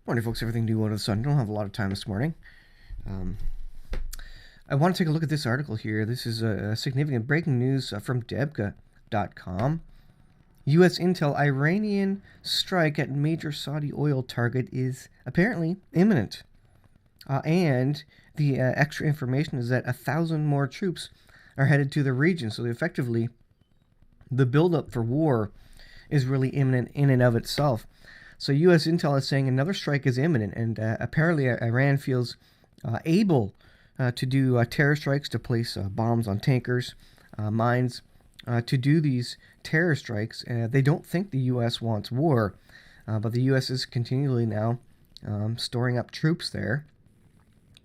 Morning, folks. Everything new under the sun. Don't have a lot of time this morning. Um, I want to take a look at this article here. This is a significant breaking news from Debka.com. U.S. intel Iranian strike at major Saudi oil target is apparently imminent. And the extra information is that 1,000 more troops are headed to the region. So effectively, the buildup for war is really imminent in and of itself. So U.S. intel is saying another strike is imminent, and apparently Iran feels able to do terror strikes, to place bombs on tankers, mines, to do these terror strikes. They don't think the U.S. wants war, but the U.S. is continually now storing up troops there,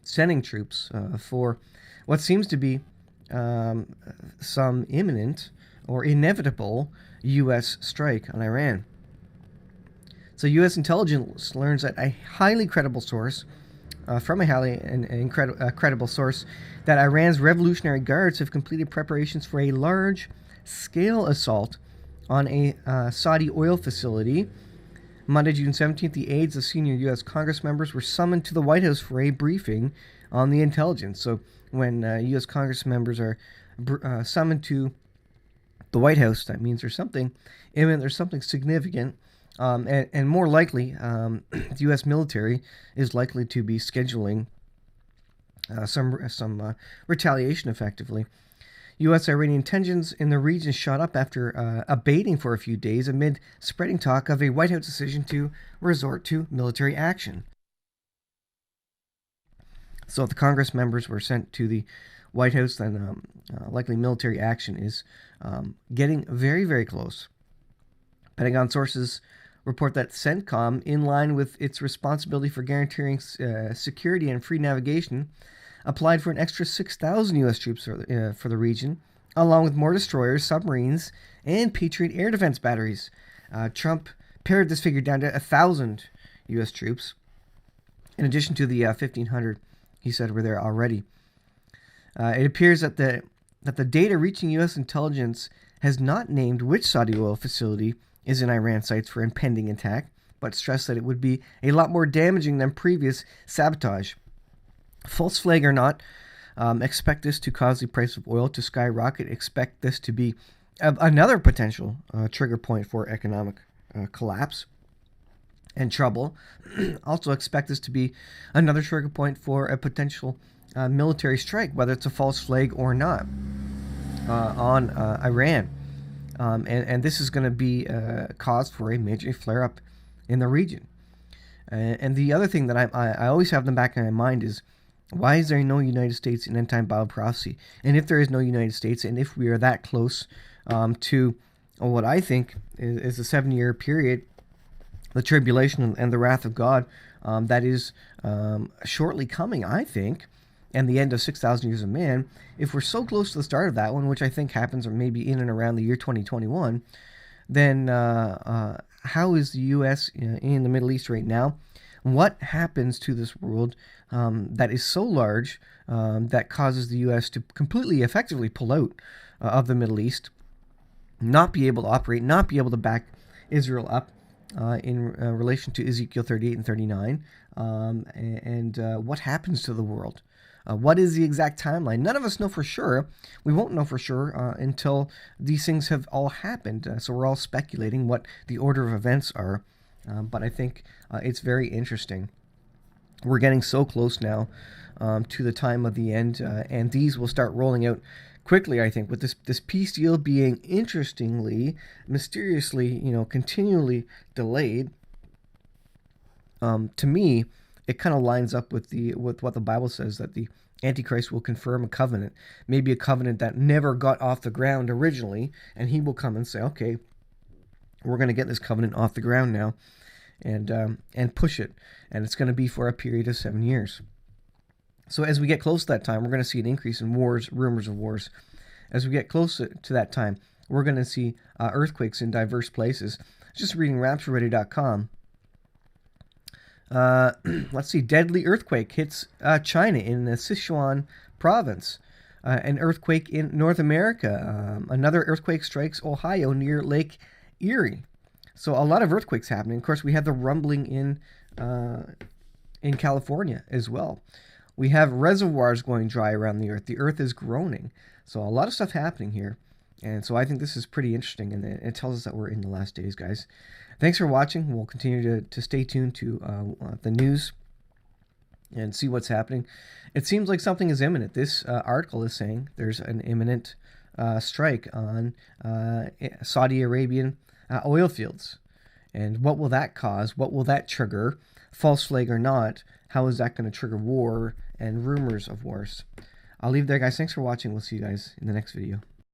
sending troops for what seems to be some imminent or inevitable U.S. strike on Iran. So U.S. intelligence learns that a highly credible source, from a highly credible source, that Iran's Revolutionary Guards have completed preparations for a large-scale assault on a Saudi oil facility. Monday, June 17th, the aides of senior U.S. Congress members were summoned to the White House for a briefing on the intelligence. So when U.S. Congress members are summoned to the White House, that means there's something imminent, there's something significant. And more likely, the U.S. military is likely to be scheduling some retaliation, effectively. U.S.-Iranian tensions in the region shot up after abating for a few days amid spreading talk of a White House decision to resort to military action. So if the Congress members were sent to the White House, then likely military action is getting very, very close. Pentagon sources report that CENTCOM, in line with its responsibility for guaranteeing security and free navigation, applied for an extra 6,000 U.S. troops for the region, along with more destroyers, submarines, and Patriot air defense batteries. Trump pared this figure down to 1,000 U.S. troops, in addition to the 1,500 he said were there already. It appears that the data reaching U.S. intelligence has not named which Saudi oil facility is in Iran sights for impending attack, but stressed that it would be a lot more damaging than previous sabotage. False flag or not, expect this to cause the price of oil to skyrocket. Expect this to be another potential trigger point for economic collapse and trouble. Also expect this to be another trigger point for a potential military strike, whether it's a false flag or not, on Iran. And this is going to be cause for a major flare-up in the region. And the other thing that I always have in the back of my mind is, why is there no United States in end-time Bible prophecy? And if there is no United States, and if we are that close to what I think is a 7-year period, the tribulation and the wrath of God that is shortly coming, I think, and the end of 6,000 years of man, if we're so close to the start of that one, which I think happens or maybe in and around the year 2021, then how is the U.S. in the Middle East right now? What happens to this world that is so large that causes the U.S. to completely, effectively pull out of the Middle East, not be able to operate, not be able to back Israel up in relation to Ezekiel 38 and 39, and what happens to the world? What is the exact timeline? None of us know for sure. We won't know for sure until these things have all happened. So we're all speculating what the order of events are. But I think it's very interesting. We're getting so close now to the time of the end, and these will start rolling out quickly, I think, with this peace deal being interestingly, mysteriously, continually delayed. To me, it kind of lines up with what the Bible says, that the Antichrist will confirm a covenant, maybe a covenant that never got off the ground originally, and he will come and say, okay, we're going to get this covenant off the ground now, and push it, and it's going to be for a period of 7 years. So as we get close to that time, we're going to see an increase in wars, rumors of wars. As we get closer to that time, we're going to see earthquakes in diverse places. Just reading raptureready.com. Let's see, deadly earthquake hits China in the Sichuan province. An earthquake in North America. Another earthquake strikes Ohio near Lake Erie. So a lot of earthquakes happening. Of course, we have the rumbling in California as well. We have reservoirs going dry around the Earth. The Earth is groaning. So a lot of stuff happening here. And so I think this is pretty interesting, and it tells us that we're in the last days, guys. Thanks for watching. We'll continue to stay tuned to the news and see what's happening. It seems like something is imminent. This article is saying there's an imminent strike on Saudi Arabian oil fields. And what will that cause? What will that trigger? False flag or not, how is that going to trigger war and rumors of wars? I'll leave there, guys. Thanks for watching. We'll see you guys in the next video.